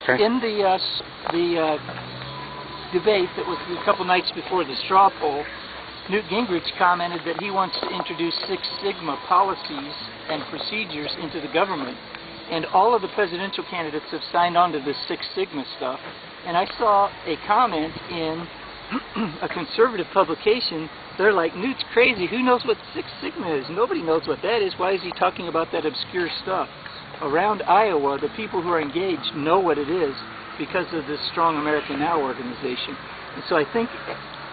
Okay. In the debate that was a couple nights before the straw poll, Newt Gingrich commented that he wants to introduce Six Sigma policies and procedures into the government. And all of the presidential candidates have signed on to this Six Sigma stuff. And I saw a comment in a conservative publication. They're like, Newt's crazy. Who knows what Six Sigma is? Nobody knows what that is. Why is he talking about that obscure stuff? Around Iowa, the people who are engaged know what it is because of this Strong America Now organization. And so I think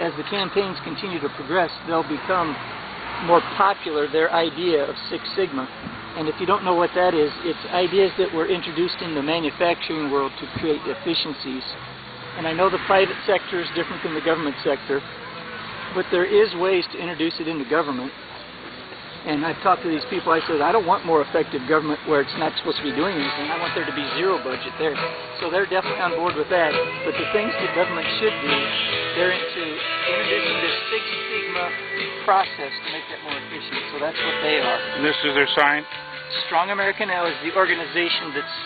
as the campaigns continue to progress, they'll become more popular, their idea of Six Sigma. And if you don't know what that is, it's ideas that were introduced in the manufacturing world to create efficiencies. And I know the private sector is different than the government sector, but there is ways to introduce it into government. And I've talked to these people, I said, I don't want more effective government where it's not supposed to be doing anything. I want there to be zero budget there. So they're definitely on board with that. But the things that government should do, they're into introducing this Six Sigma process to make that more efficient. So that's what they are. And this is their sign? Strong America Now is the organization that's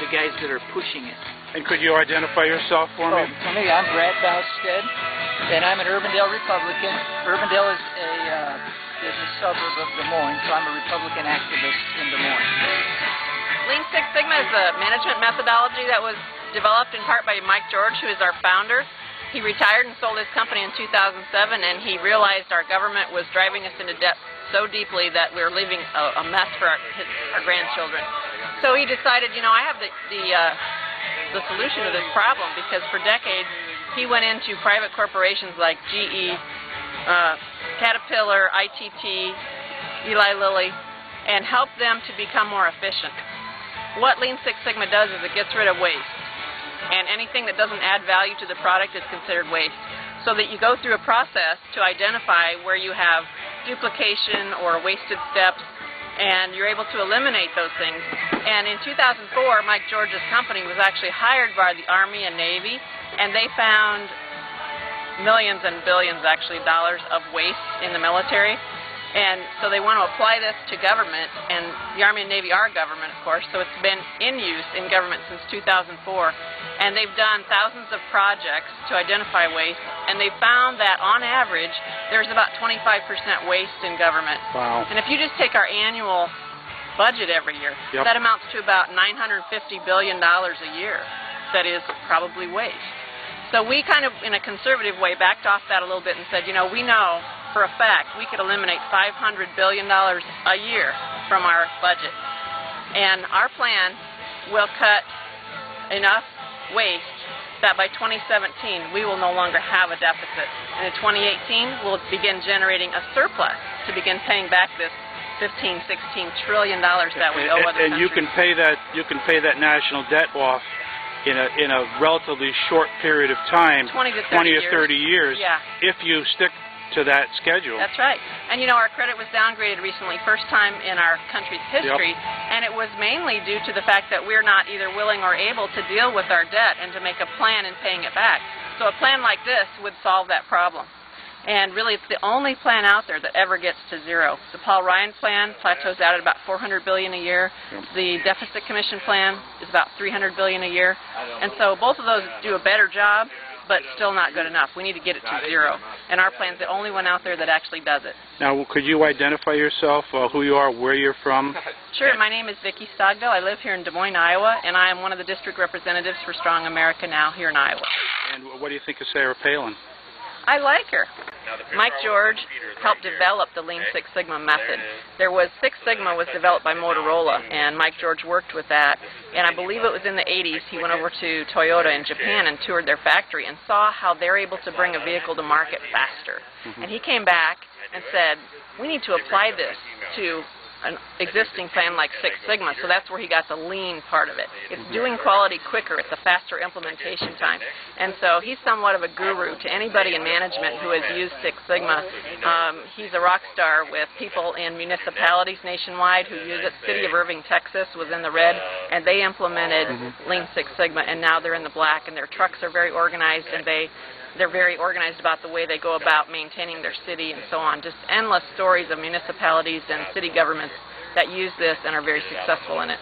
the guys that are pushing it. And could you identify yourself for me? For me, I'm Brad Bowstead, and I'm an Urbandale Republican. Urbandale is a suburb of Des Moines, so I'm a Republican activist in Des Moines. Lean Six Sigma is a management methodology that was developed in part by Mike George, who is our founder. He retired and sold his company in 2007, and he realized our government was driving us into debt so deeply that we were leaving a mess for our grandchildren. So he decided, you know, I have the solution to this problem, because for decades he went into private corporations like GE, Caterpillar, ITT, Eli Lilly, and helped them to become more efficient. What Lean Six Sigma does is it gets rid of waste, and anything that doesn't add value to the product is considered waste. So that you go through a process to identify where you have duplication or wasted steps, and you're able to eliminate those things. And in 2004, Mike George's company was actually hired by the Army and Navy, and they found millions and billions, actually, dollars of waste in the military. And so they want to apply this to government, and the Army and Navy are government, of course, so it's been in use in government since 2004. And they've done thousands of projects to identify waste, and they found that, on average, there's about 25% waste in government. Wow. And if you just take our annual budget every year, Yep. that amounts to about $950 billion a year that is probably waste. So we kind of, in a conservative way, backed off that a little bit and said, you know, we know for a fact we could eliminate $500 billion a year from our budget. And our plan will cut enough waste that by 2017 we will no longer have a deficit. And in 2018 we'll begin generating a surplus to begin paying back this $15–16 trillion that we owe other countries. And you can pay that national debt off in a relatively short period of time, 20 to 30 years, yeah, if you stick to that schedule. That's right. And you know, our credit was downgraded recently, first time in our country's history, Yep. and it was mainly due to the fact that we're not either willing or able to deal with our debt and to make a plan in paying it back. So a plan like this would solve that problem. And really, it's the only plan out there that ever gets to zero. The Paul Ryan plan plateaus out at about $400 billion a year. Yep. The Deficit Commission plan is about $300 billion a year. And so both of those do a better job, but still not good enough. We need to get it to zero. And our plan's the only one out there that actually does it. Now, could you identify yourself, who you are, where you're from? Sure. My name is Vicki Stogdell. I live here in Des Moines, Iowa, and I am one of the district representatives for Strong America Now here in Iowa. And what do you think of Sarah Palin? I like her. Mike George helped develop the Lean Six Sigma method. Six Sigma was developed by Motorola, and Mike George worked with that. And I believe it was in the 80s he went over to Toyota in Japan and toured their factory and saw how they're able to bring a vehicle to market faster. Mm-hmm. And he came back and said, we need to apply this to an existing plan like Six Sigma, so that's where he got the lean part of it. It's doing quality quicker, it's a faster implementation time. And so he's somewhat of a guru to anybody in management who has used Six Sigma. He's a rock star with people in municipalities nationwide who use it. City of Irving, Texas was in the red, and they implemented Lean Six Sigma, and now they're in the black, and their trucks are very organized, and they're very organized about the way they go about maintaining their city and so on. Just endless stories of municipalities and city governments that use this and are very successful in it.